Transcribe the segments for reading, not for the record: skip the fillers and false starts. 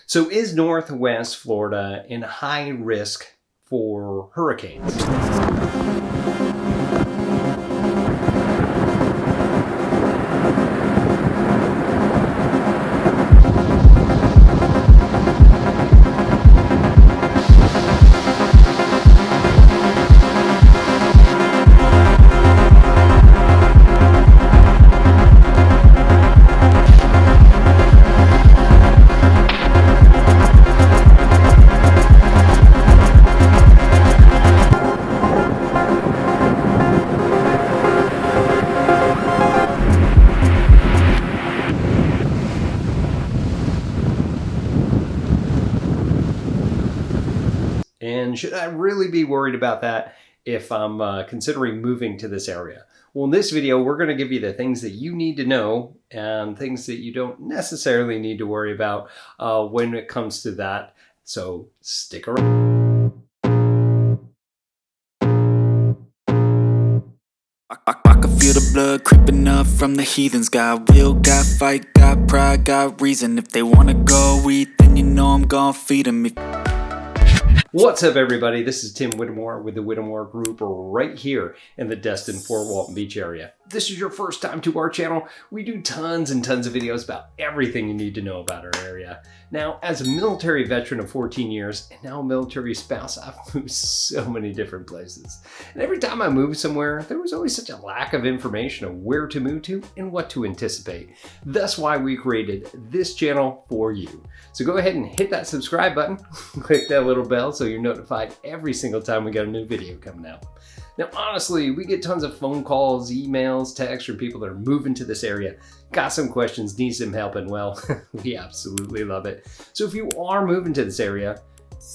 So is Northwest Florida in high risk for hurricanes? And should I really be worried about that if I'm considering moving to this area? Well, in this video, we're going to give you the things that you need to know and things that you don't necessarily need to worry about when it comes to that. So stick around. I can feel the blood creeping up from the heathens. Got will, got fight, got pride, got reason. If they wanna go eat, then you know I'm gonna feed them. What's up, everybody? This is Tim Whittemore with the Whittemore Group right here in the Destin-Fort Walton Beach area. If this is your first time to our channel, we do tons and tons of videos about everything you need to know about our area. Now, as a military veteran of 14 years and now a military spouse, I've moved so many different places. And every time I moved somewhere, there was always such a lack of information of where to move to and what to anticipate. That's why we created this channel for you. So go ahead and hit that subscribe button, click that little bell so you're notified every single time we got a new video coming out. Now, honestly, we get tons of phone calls, emails, texts from people that are moving to this area, got some questions, need some help, and well, we absolutely love it. So if you are moving to this area,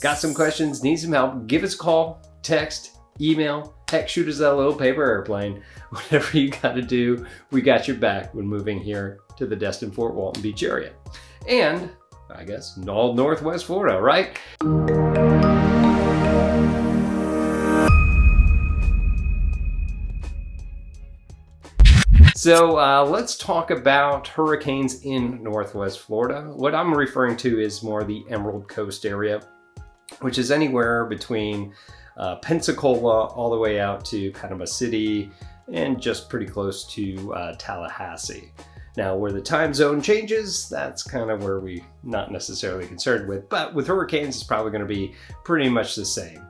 got some questions, need some help, give us a call, text, email, heck, shoot us that little paper airplane. Whatever you got to do, we got your back when moving here to the Destin-Fort Walton Beach area. And I guess all Northwest Florida, right? So let's talk about hurricanes in Northwest Florida. What I'm referring to is more the Emerald Coast area, which is anywhere between Pensacola all the way out to Panama City and just pretty close to Tallahassee. Now, where the time zone changes, that's kind of where we're not necessarily concerned with, but with hurricanes, it's probably going to be pretty much the same.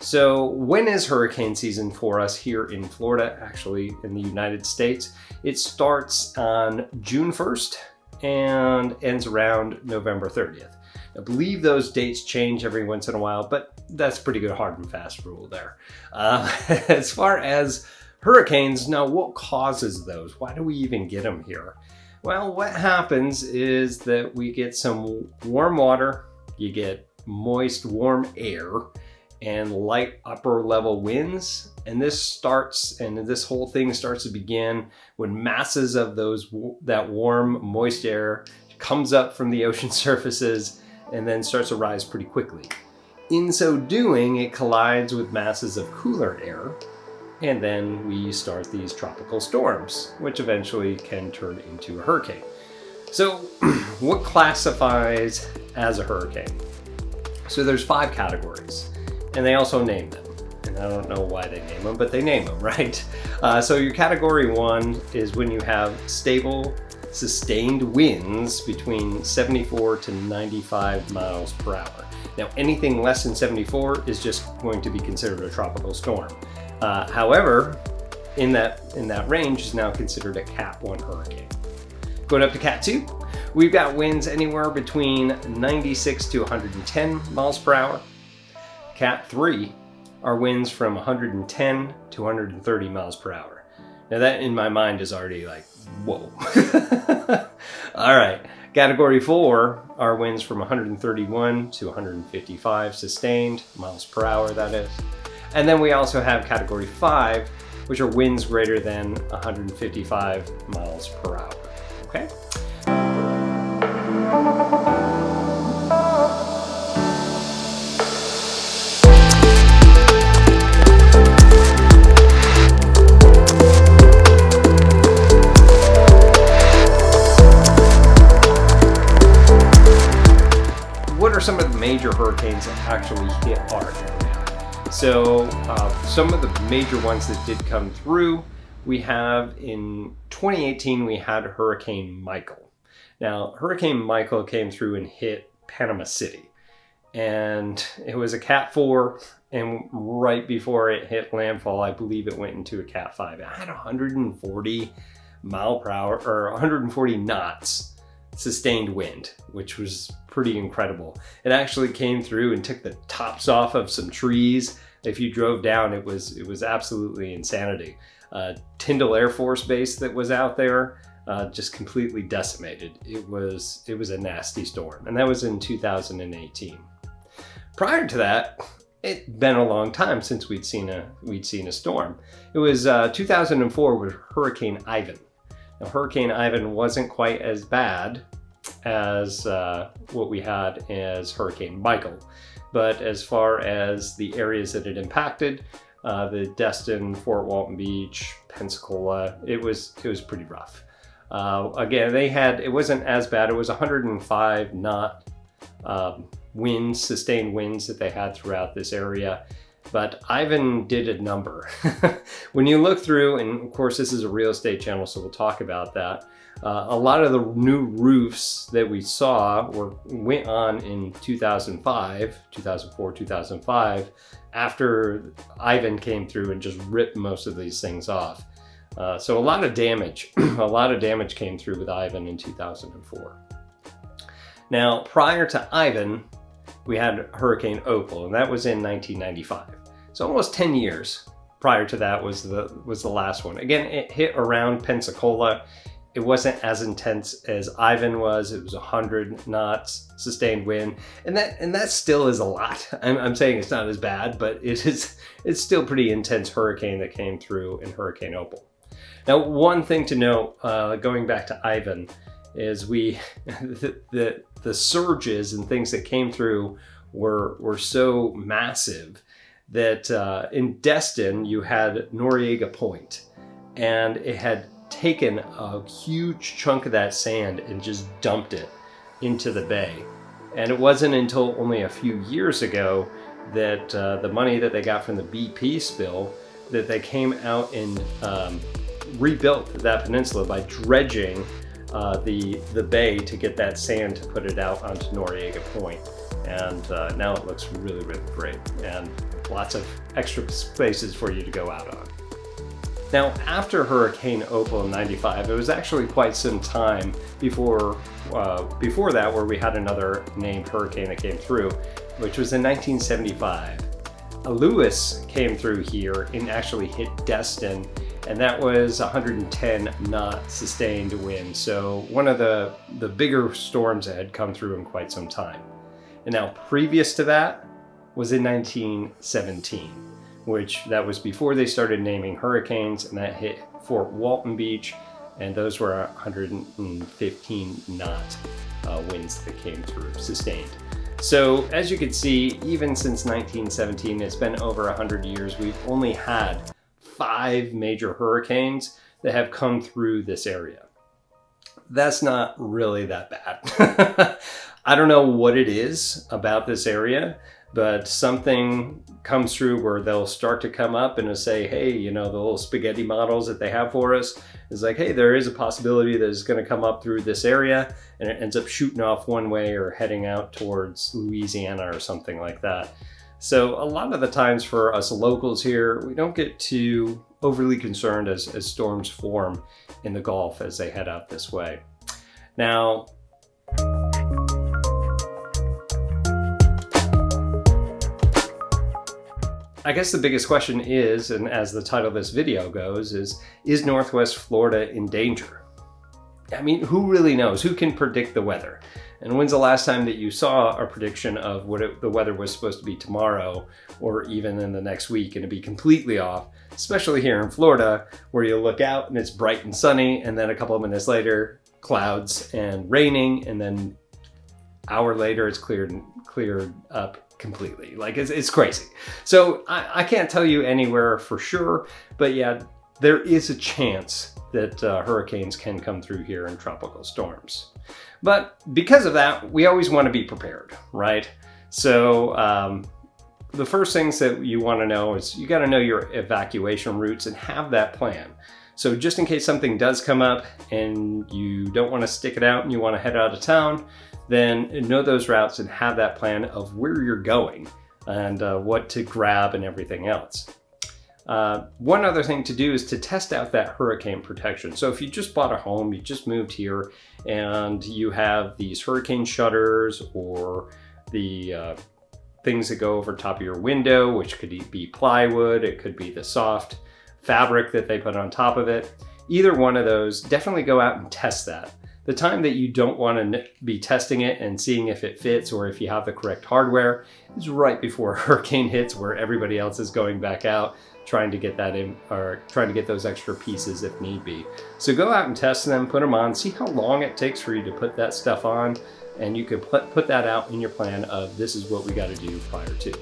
So when is hurricane season for us here in Florida, actually in the United States? It starts on June 1st and ends around November 30th. I believe those dates change every once in a while, but that's pretty good hard and fast rule there. As far as hurricanes, now what causes those? Why do we even get them here? Well, what happens is that we get some warm water, you get moist, warm air, and light upper level winds. And this whole thing starts to begin when masses of that warm, moist air comes up from the ocean surfaces and then starts to rise pretty quickly. In so doing, it collides with masses of cooler air, and then we start these tropical storms, which eventually can turn into a hurricane. So what classifies as a hurricane? So there's 5 categories, and they also name them. And I don't know why they name them, but they name them, right? So your category 1 is when you have stable, sustained winds between 74 to 95 miles per hour. Now, anything less than 74 is just going to be considered a tropical storm. However, in that range is now considered a Cat 1 hurricane. Going up to Cat 2, we've got winds anywhere between 96 to 110 miles per hour. Cat 3 are winds from 110 to 130 miles per hour. Now that in my mind is already like, whoa. All right, category 4 are winds from 131 to 155 sustained miles per hour, that is. And then we also have category 5, which are winds greater than 155 miles per hour, okay? are some of the major hurricanes that actually hit our area? So some of the major ones that did come through, we have in 2018, we had Hurricane Michael. Now, Hurricane Michael came through and hit Panama City. And it was a Cat 4, and right before it hit landfall, I believe it went into a Cat 5. It had 140 mile per hour, or 140 knots sustained wind, which was pretty incredible. It actually came through and took the tops off of some trees. If you drove down, it was absolutely insanity. Tyndall Air Force Base that was out there, just completely decimated. It was a nasty storm, and that was in 2018. Prior to that, it'd been a long time since we'd seen a storm. It was 2004 with Hurricane Ivan. Now, Hurricane Ivan wasn't quite as bad as what we had as Hurricane Michael, but as far as the areas that it impacted, the Destin-Fort, Walton Beach, Pensacola, it was pretty rough. Again, it wasn't as bad. It was 105 knot winds, sustained winds that they had throughout this area. But Ivan did a number. When you look through, and of course this is a real estate channel, so we'll talk about that. A lot of the new roofs that we saw went on in 2005, 2004, 2005, after Ivan came through and just ripped most of these things off. So a lot of damage, a lot of damage came through with Ivan in 2004. Now, prior to Ivan, we had Hurricane Opal, and that was in 1995. So almost 10 years prior to that was the last one. Again, it hit around Pensacola. It wasn't as intense as Ivan was. It was 100 knots sustained wind, and that still is a lot. I'm saying it's not as bad, but it's still pretty intense hurricane that came through in Hurricane Opal. Now, one thing to note, going back to Ivan, is the surges and things that came through were so massive that in Destin you had Noriega Point, and it had taken a huge chunk of that sand and just dumped it into the bay. And it wasn't until only a few years ago that the money that they got from the BP spill, that they came out and rebuilt that peninsula by dredging the bay to get that sand to put it out onto Noriega Point. And now it looks really, really great, and lots of extra spaces for you to go out on. Now, after Hurricane Opal in 95, it was actually quite some time before that where we had another named hurricane that came through, which was in 1975. Lewis came through here and actually hit Destin, and that was 110 knot sustained wind. So one of the bigger storms that had come through in quite some time. And now previous to that was in 1917, which that was before they started naming hurricanes, and that hit Fort Walton Beach, and those were 115 knot winds that came through, sustained. So as you can see, even since 1917, it's been over 100 years, we've only had 5 major hurricanes that have come through this area. That's not really that bad. I don't know what it is about this area, but something comes through where they'll start to come up and it'll say, hey, you know, the little spaghetti models that they have for us is like, hey, there is a possibility that it's going to come up through this area, and it ends up shooting off one way or heading out towards Louisiana or something like that. So a lot of the times for us locals here, we don't get too overly concerned as storms form in the Gulf as they head out this way. Now, I guess the biggest question is, and as the title of this video goes, is Northwest Florida in danger? I mean, who really knows? Who can predict the weather? And when's the last time that you saw a prediction of what the weather was supposed to be tomorrow, or even in the next week, and it'd be completely off, especially here in Florida, where you look out and it's bright and sunny, and then a couple of minutes later, clouds and raining, and then an hour later it's cleared up completely. Like, it's crazy. So I can't tell you anywhere for sure, but yeah, there is a chance that hurricanes can come through here in tropical storms. But because of that, we always want to be prepared, right? So the first things that you want to know is you got to know your evacuation routes and have that plan. So just in case something does come up and you don't want to stick it out and you want to head out of town, then know those routes and have that plan of where you're going and what to grab and everything else. One other thing to do is to test out that hurricane protection. So if you just bought a home, you just moved here, and you have these hurricane shutters or the things that go over top of your window, which could be plywood, it could be the soft fabric that they put on top of it. Either one of those, definitely go out and test that. The time that you don't want to be testing it and seeing if it fits or if you have the correct hardware is right before a hurricane hits, where everybody else is going back out trying to get that in, or trying to get those extra pieces if need be. So go out and test them, put them on, see how long it takes for you to put that stuff on, and you can put that out in your plan of this is what we got to do prior to.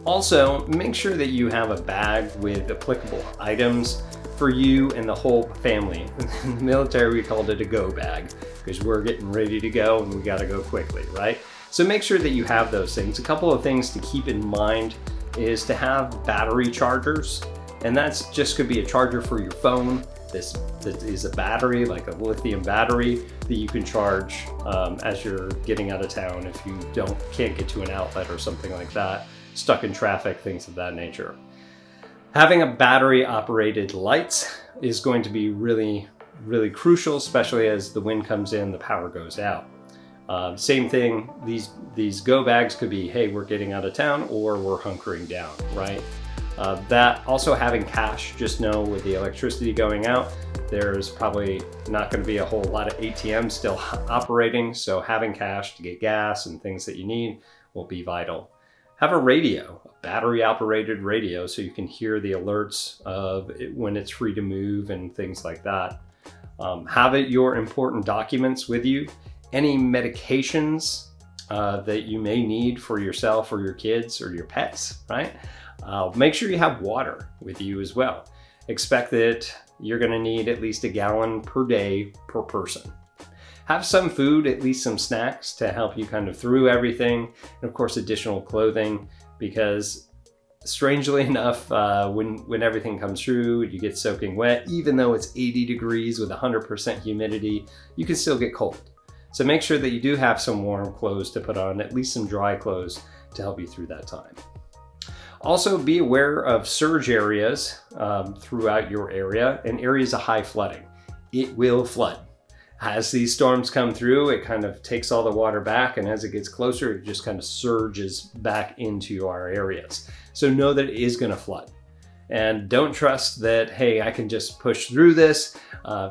Also, make sure that you have a bag with applicable items for you and the whole family. In the military, we called it a go bag because we're getting ready to go and we got to go quickly, right? So make sure that you have those things. A couple of things to keep in mind is to have battery chargers, and that's just could be a charger for your phone. This is a battery, like a lithium battery that you can charge as you're getting out of town if you can't get to an outlet or something like that, stuck in traffic, things of that nature. Having a battery operated lights is going to be really, really crucial, especially as the wind comes in, the power goes out. Same thing, these go bags could be, hey, we're getting out of town or we're hunkering down, right? That also having cash, just know with the electricity going out, there's probably not going to be a whole lot of ATMs still operating, so having cash to get gas and things that you need will be vital. Have a radio, a battery operated radio, so you can hear the alerts of when it's free to move and things like that. Have your important documents with you. Any medications that you may need for yourself or your kids or your pets, right? Make sure you have water with you as well. Expect that you're going to need at least a gallon per day per person. Have some food, at least some snacks to help you kind of through everything, and of course additional clothing, because strangely enough, when everything comes through, you get soaking wet, even though it's 80 degrees with 100% humidity, you can still get cold. So make sure that you do have some warm clothes to put on, at least some dry clothes to help you through that time. Also be aware of surge areas throughout your area and areas of high flooding. It will flood. As these storms come through, it kind of takes all the water back, and as it gets closer, it just kind of surges back into our areas. So know that it is going to flood. And don't trust that, hey, I can just push through this.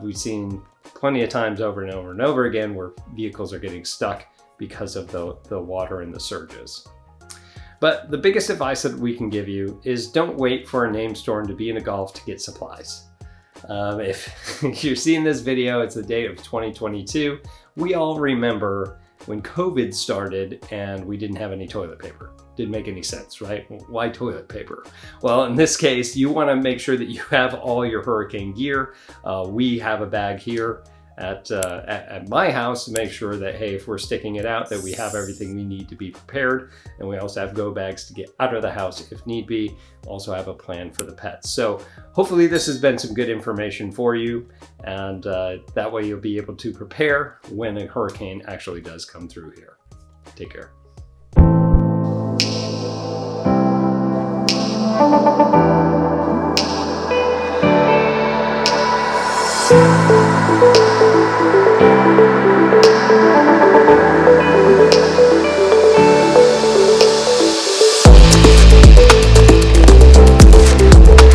We've seen plenty of times over and over and over again where vehicles are getting stuck because of the water and the surges. But the biggest advice that we can give you is don't wait for a named storm to be in a Gulf to get supplies. If you're seeing this video, it's the date of 2022. We all remember when COVID started and we didn't have any toilet paper. Didn't make any sense, right? Why toilet paper? Well, in this case, you want to make sure that you have all your hurricane gear. We have a bag here at my house to make sure that, hey, if we're sticking it out, that we have everything we need to be prepared. And we also have go bags to get out of the house if need be. Also have a plan for the pets. So hopefully this has been some good information for you. And that way you'll be able to prepare when a hurricane actually does come through here. Take care.